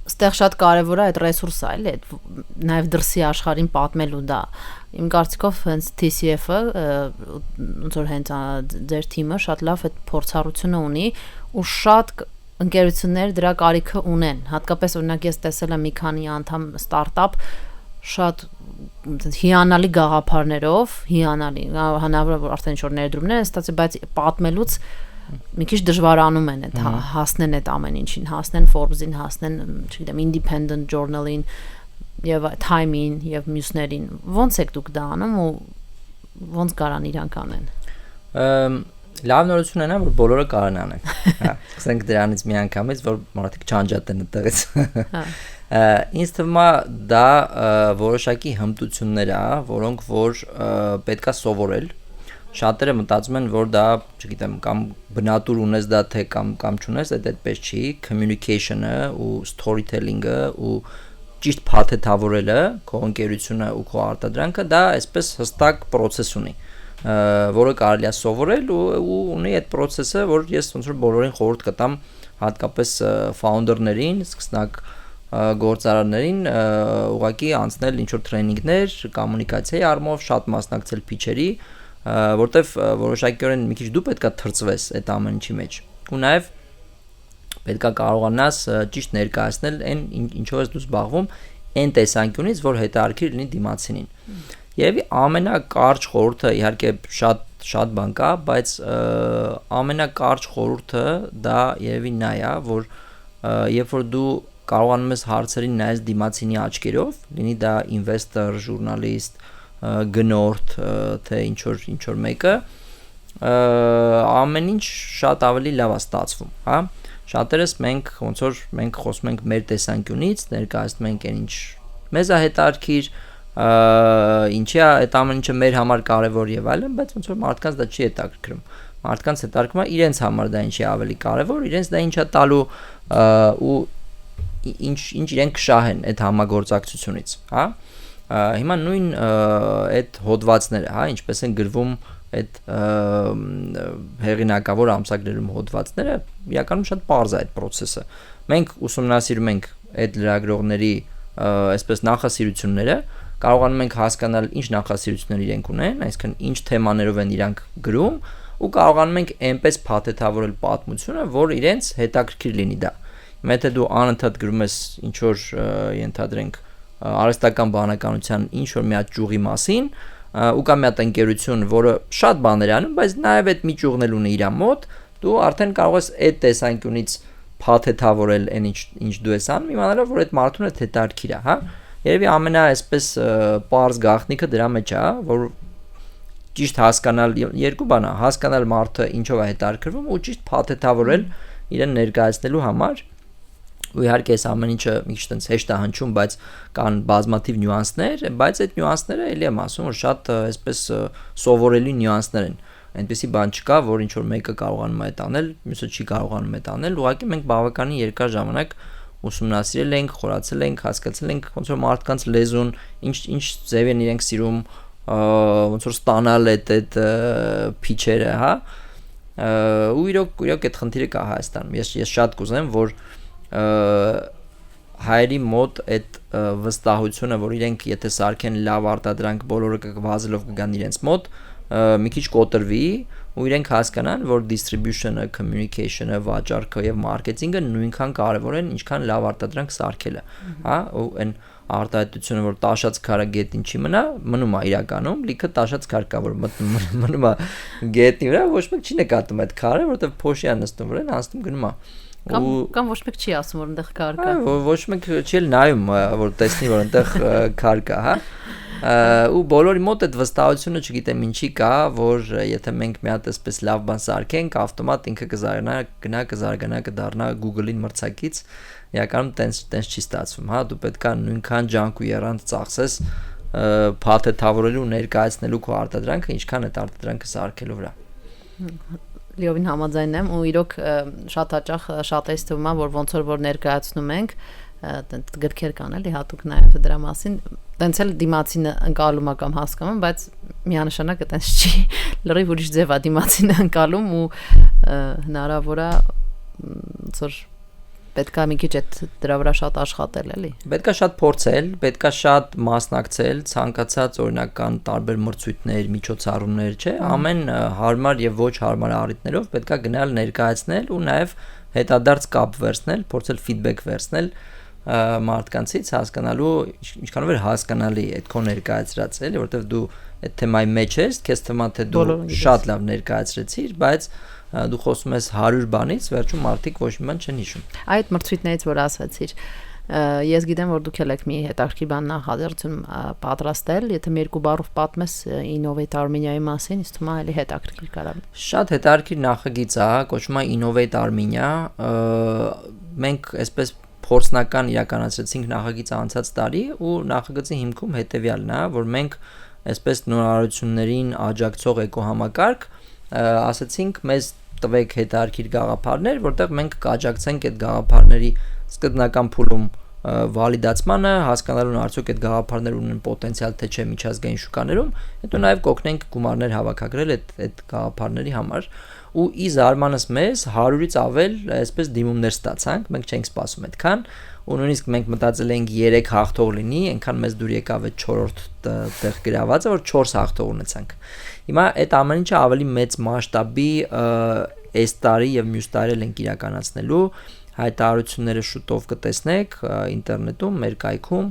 S1: Ստեղ շատ կարևոր է այդ ռեսուրսը, այլ այդ նաև դրսի աշխարհին պատմելու դա։ Իմ կարծիքով հենց TCF-ը ոնց որ հենց ձեր թիմը շատ լավ այդ փորձառությունը ունի ու շատ ընկերություններ դրա կարիքը ունեն։ Հատկապես օրինակ ես տեսել եմ մի քանի անդամ ստարտափ շատ հիանալի գաղափարներով, հիանալի, հնարավոր է որ արդեն ինչ որ ներդրումներ են ստացել, բայց պատմելուց մի քիչ դժվարանում են այդ հասնեն այդ ամեն ինչին, հասնեն Forbes-ին, հասնեն, չգիտեմ, Independent Journal-ին եւ Time-ին եւ մյուսներին։ Ոնց եք դուք դա անում ու ոնց կարան իրանք անեն։
S2: Լավ նորությունն է, որ բոլորը կարան անեն։ Հա, սկսենք դրանից մի անգամից, որ մարդիկ չանջատեն այդտեղից։ Ինձ թվում է դա որոշակի հմտություններ է, որոնք որ պետքա սովորել։ Շատերը մտածում են, որ դա, չգիտեմ, կամ բնատուր ունես դա թե կամ չունես, այդպես չի, communication-ը ու storytelling-ը ու ճիշտ փաթեթավորելը քո ընկերությունը ու քո արտադրանքը դա այսպես հստակ process ունի, որը կարելի է սովորել ու ունի այդ process-ը, որ ես ոնց որ բոլորին խորհուրդ կտամ, հատկապես founder-ներին, սկսնակ գործարարներին ուղղակի անցնել ինչ որ տրեյնինգներ, կոմունիկացիայի առումով շատ մասնակցել pitch-երի, որտեվ որոշակիորեն մի քիչ դու պետքա թրծվես այդ ամեն ինչի մեջ։ Ու նաև պետքա կարողանաս ճիշտ ներկայացնել այն ինչով ես դու զբաղվում, այն տեսանկյունից, որ հետաքրքիր լինի դիմացինին։ Եվ ամենակարճ խորհուրդը իհարկե շատ բան կա, բայց ամենակարճ խորհուրդը դա երևի նա է, որ երբ որ դու կարողանում ես հարցերին նայես դիմացինի աչքերով, լինի դա investor, ժուրնալիստ, գնորդ, թե ինչ որ մեկը, ամեն ինչ շատ ավելի լավ է ստացվում, հա։ Շատերս մենք ոնց որ մենք խոսում ենք մեր տեսանկյունից, ներկայացնում ենք այն ինչ մեզ է հետաքրքիր, ինչի է այդ ամեն ինչը մեր համար կարևոր եւ այլն, բայց ոնց որ մարդկանց դա չի հետաքրքրում։ Մարդկանց հետաքրքրում է իրենց համար դա ինչի ավելի կարևոր, իրենց դա ինչա տալու ու ինչ իրենք կշահեն այդ համագործակցությունից, հա։ Հիմա նույն այդ հոդվածները, հա, ինչպես են գրվում այդ հեղինակավոր ամսագրերում հոդվածները, իրականում շատ պարզ է այդ process-ը։ Մենք ուսումնասիրում ենք այդ լրագրողների այսպես նախասիրությունները, կարողանում ենք հասկանալ ինչ նախասիրություններ իրենք ունեն, այսինքն ինչ թեմաներով են իրանք գրում ու կարողանում ենք այնպես փաթեթավորել պատմությունը, որ իրենց հետաքրքիր լինի դա։ Եթե դու անընդհատ գրում ես ինչ որ ենթադրենք արհեստական բանականության ինչ որ մի հատ ճյուղի մասին ու կա մի հատ ընկերություն, որը շատ բաներ անում, բայց նաև այդ մի ճյուղն էլ ունի իր մոտ, դու արդեն կարող ես այդ տեսանկյունից փաթեթավորել այն ինչ դու ես անում, իմանալով որ այդ մարդուն է հետաքրքիր է, հա։ Երևի ամենա այսպես պարզ գաղտնիքը դրա մեջ է, որ ճիշտ հասկանալ երկու բան է, հասկանալ մարդը ինչով է հետաքրքրվում ու ճիշտ փաթեթավորել իրեն ներկայացնելու համար։ Ու իհարկե այս ամեն ինչը մի քիչ տենց հեշտ է հնչում, բայց կան բազմաթիվ նյուանսներ, բայց այդ նյուանսները էլի եմ ասում, որ շատ այսպես սովորելի նյուանսներ են։ Այնպեսի բան չկա, որ ինչ որ մեկը կարողանում է այդ անել, մյուսը չի կարողանում այդ անել, ուղղակի մենք բավականին երկար ժամանակ ուսումնասիրել ենք, խորացել ենք, հասկացել ենք ոնց որ մարդկանց լեզուն, ինչ ձև են իրենք սիրում, ոնց որ ստանալ այդ pitch-երը, հա։ Ու իրոք այդ խնդիրը կա Հայաստանում։ Ես շատ կուզեմ, որ հայերի մոտ այդ վստահությունը, որ իրենք եթե սարքեն լավ արտադրանք, բոլորը կվազելով կգան իրենց մոտ, մի քիչ կոտրվի ու իրենք հասկանան, որ distribution-ը, communication-ը, վաճառքը եւ մարքեթինգը նույնքան կարեւոր են, ինչքան լավ արտադրանք սարքելը, հա, ու այն արտահայտությունը, որ տաշած քարը գետնին չի մնում է իրականում, լիքը տաշած քար կա, որ մնում է գետնի վրա, ոչ մեկ չի նկատում այդ քարը, որովհետեւ փոշի է նստում վրան, անցնում գնում է։
S1: Կամ ոչ մեկ չի ասում, որ այնտեղ քար կա։
S2: Ոչ մեկ չի նայում, որ տեսնի, որ այնտեղ քար կա, հա։ Ու բոլորի մոտ այդ վստահությունը չգիտեմ ինչի կա, որ եթե մենք մի հատ այսպես լավ բան սարքենք, ավտոմատ ինքը կզարգանա, կդառնա Google-ին մրցակից, իրականում տենց չի ստացվում, հա, դու պետք է նույնքան ջանք ու եռանդ ծախսես փաթեթավորելու ներկայացնելու քո արտադրանքը, ինչքան այդ արտադրանքը սարքելու վրա։
S1: Լիովին համաձայն եմ ու իրոք շատ հաճախ շատերս թվում է, որ ոնց որ ներկայացնում ենք, գրքեր կան էլի հատուկ նաև դրա մասին, տենց էլ դիմացինը ընկալում է կամ հասկանում, բայց միանշանակ այտենց չի, լրիվ ուրիշ ձև է դիմացինը ընկալում ու հնարավոր է ոնց որ պետք է մի քիչ դրա վրա շատ աշխատել էլի։
S2: Պետք է շատ փորձել, պետք է շատ մասնակցել, ցանկացած օրինական տարբեր մրցույթներ, միջոցառումներ, չէ, ամեն հարմար եւ ոչ հարմար առիթներով պետք է գնալ ներկայացնել ու նաեւ հետադարձ կապ վերցնել, փորձել ֆիդբեք վերցնել մարդկանցից, հասկանալու ինչքանով է հասկանալի այդ քո ներկայացրած էլի, որովհետեւ դու այդ թեմայի մեջ ես, քեզ թվում է թե դու շատ լավ ներկայացրեցիր, բայց դու խոսում ես 100 բանից, վերջում մարդիկ ոչ մի բան չեն հիշում։
S1: Այդ մրցույթներից որ ասացիր, ես գիտեմ որ դուք եք մի հետաքրքիր բան նախաձեռնություն պատրաստել, եթե մի երկու բառով պատմես Innovate Armenia-ի մասին, ինձ թվում է էլի հետաքրքիր կարա։
S2: Շատ հետաքրքիր նախագիծ է, կոչվում է Innovate Armenia, մենք այսպես փորձնական իրականացրեցինք նախագիծը անցած տարի ու նախագծի հիմքում հետեւյալն է, որ մենք այսպես նորարարություններին աջակցող էկոհամակարգ ասացինք մեզ տվեք հետաքրքիր գաղափարներ, որտեղ մենք կաջակցենք այդ գաղափարների սկզբնական փուլում վալիդացմանը, հասկանալուն արդյոք այդ գաղափարները ունեն պոտենցիալ թե չէ միջազգային շուկաներում, հետո նաև կօգնենք գումարներ հավաքագրել այդ գաղափարների համար։ Ու ի զարմանս մեզ 100-ից ավել այսպես դիմումներ ստացանք, մենք չենք սպասում այդքան, ու նույնիսկ մենք մտածել էինք 3 հաղթող լինի, այնքան մեզ դուր եկավ այդ 4-րդ տեղ գրավածը, որ 4 հաղթող ունեցանք։ Հիմա այդ ամեն ինչը ավելի մեծ մասշտաբի այս տարի եւ մյուս տարի ենք իրականացնելու, հայտարարությունները շուտով կտեսնեք ինտերնետում, մեր կայքում,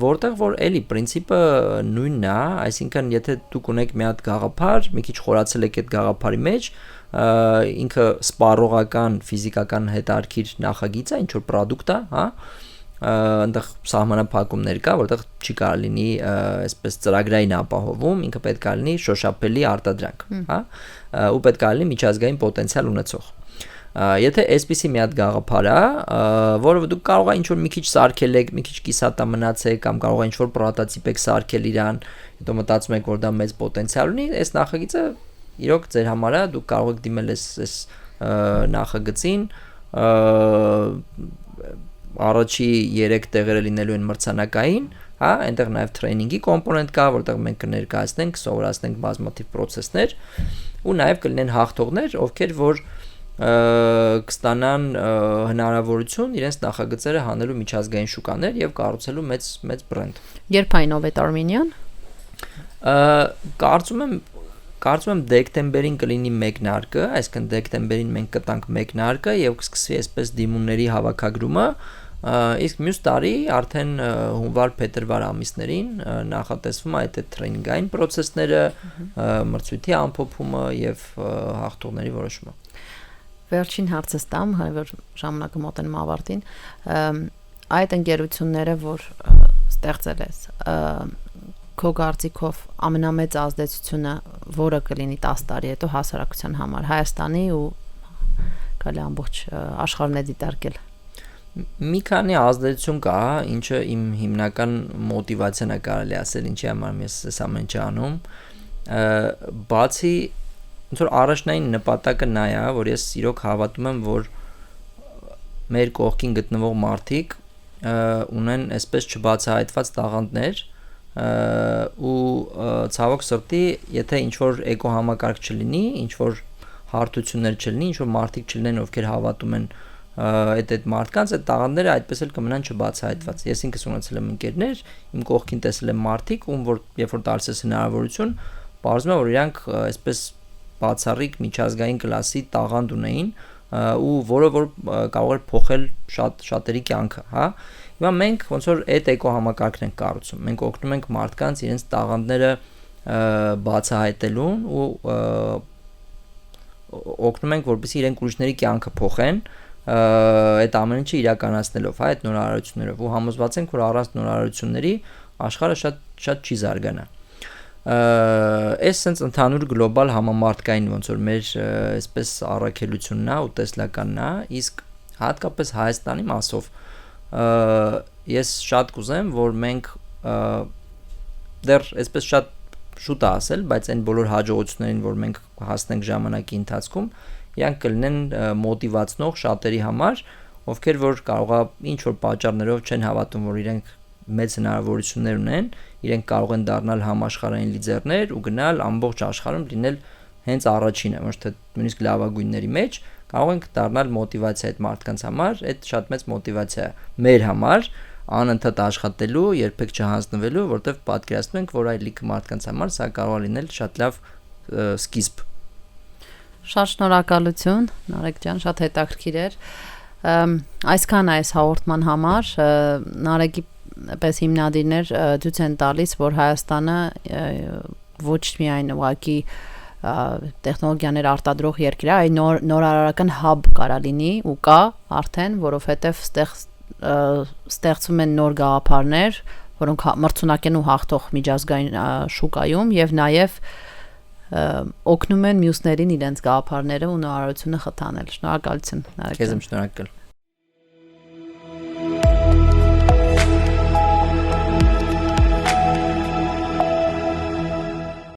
S2: որտեղ որ էլի պրինցիպը նույնն է, այսինքն եթե դուք ունեք մի հատ գաղափար, մի քիչ խորացել եք այդ գաղափարի մեջ, ինքը սպառողական, ֆիզիկական հետարքիր նախագիծ է, ինչ որ product է, հա, այնտեղ սահմանափակումներ կա, որտեղ չի կարող լինի այսպես ծրագրային ապահովում, ինքը պետք է լինի շոշափելի արտադրանք, հա, ու պետք է լինի միջազգային պոտենցիալ ունեցող։ Եթե այսպիսի մի հատ գաղափար է, որը դուք կարող եք ինչ-որ մի քիչ սարքել եք, մի քիչ կիսատա մնացեք, կամ կարող եք ինչ-որ պրոտոտիպ եք սարքել իրան, հետո մտածում եք, որ դա մեծ պոտենցիալ ունի, այս նախագիծը իրոք ձեր համար է, դուք կարող եք դիմել այս նախագծին, առաջի 3 տեղերը լինելու են մրցանակային, հա, այնտեղ նաև տրեյնինգի կոմպոնենտ կա, որտեղ մենք կներկայացնենք, սովորացնենք բազմաթիվ պրոցեսներ, ու նաև կլինեն հաղթողներ, ովքեր որ կստանան հնարավորություն իրենց նախագծերը հանելու միջազգային շուկաներ եւ կառուցելու մեծ բրենդ։
S1: Երբ է Innovate Armenian?
S2: Կարծում եմ դեկտեմբերին կլինի մեկնարկը, այսինքն դեկտեմբերին մենք կտանք մեկնարկը եւ կսկսվի այսպես դիմումների հավաքագրումը, իսկ մյուս տարի արդեն հունվար-փետրվար ամիսներին նախատեսվում է այդ տրեյնինգային պրոցեսները, մրցույթի ամփոփումը եւ հաղթողների որոշումը։
S1: Վերջին հարցս տամ, որ ժամանակը մոտենում ավարտին, այդ ընկերությունները, որ ստեղծել ես, քո կարծիքով ամենամեծ ազդեցությունը որը կլինի 10 տարի հետո հասարակության համար, Հայաստանի ու կարելի ամբողջ աշխարհն է դիտարկել։
S2: Մի քանի ազդեցություն կա, ինչը իմ հիմնական մոտիվացիան է կարելի ասել, ինչի համար ես այս ամեն ինչը անում, բացի ոնց որ առաջնային նպատակը նա է, որ ես իրոք հավատում եմ, որ մեր կողքին գտնվող մարդիկ ունեն այսպես չբացահայտված տաղանդներ ու ցավոք սրտի, եթե ինչ որ էկո համակարգ չլինի, ինչ որ հարթություններ չլինի, ինչ որ մարդիկ չլինեն, ովքեր հավատում են այդ մարդկանց, այդ տաղանդները այդպես էլ կմնան չբացահայտված։ Ես ինքս ունեցել եմ ընկերներ, իմ կողքին տեսել եմ մարդիկ, ում որ երբ որ տալիս ես հնարավորություն, բարձում է որ իրանք այսպես բացառիկ միջազգային կլասի տաղանդ ունեին ու որը որ կարող էր փոխել շատերի կյանքը, հա։ Հիմա մենք ոնց որ այդ էկո համակարգն ենք կառուցում։ Մենք օգնում ենք մարդկանց իրենց տաղանդները բացահայտելուն ու օգնում ենք որպեսզի իրենք ուրիշների կյանքը փոխեն, այդ ամեն ինչը իրականացնելով, հա, այդ նորարարություններով ու համոզված ենք, որ առանց նորարարությունների աշխարհը շատ չի զարգանա։ Այս sense ընդհանուր գլոբալ համամարտկային ոնց որ մեր այսպես առաքելությունն է ու տեսլականն է, իսկ հատկապես Հայաստանի մասով ես շատ կուզեմ, որ մենք դեռ այսպես շատ շուտ է ասել, բայց այն բոլոր հաջողություններին, որ մենք հասնենք ժամանակի ընթացքում, իրանք կլինեն մոտիվացնող շատերի համար, ովքեր որ կարող է ինչ որ պատճառներով չեն հավատում, որ իրենք մեծ հնարավորություններ ունեն, իրենք կարող են դառնալ համաշխարհային լիդերներ ու գնալ ամբողջ աշխարհում լինել հենց առաջինը, ոչ թե նույնիսկ լավագույնների մեջ, կարող ենք դառնալ մոտիվացիա այդ մարդկանց համար, այդ շատ մեծ մոտիվացիա է մեր համար, անընդհատ աշխատելու, երբեք չհանձնվելու, որտեղ պատկերացնում ենք, որ այլ լիքը մարդկանց համար սա կարող է լինել շատ լավ սկիզբ։
S1: Շատ շնորհակալություն, Նարեկ ջան, շատ հետաքրքիր էր։ Այսքան այս հաղորդման համար Նարեկի պես հիմնադիրներ ցույց են տալիս, որ Հայաստանը ոչ միայն ուղղակի տեխնոլոգիաներ արտադրող երկիր է, այլ նորարարական հաբ կարա լինի ու կա արդեն, որովհետև ստեղծում են նոր գաղափարներ, որոնք մրցունակ են ու հաղթող միջազգային շուկայում եւ նաեւ օգնում են մյուսներին իրենց գաղափարները ու նորարարությունը խթանել։ Շնորհակալություն։
S2: Քեզ եմ շնորհակալ։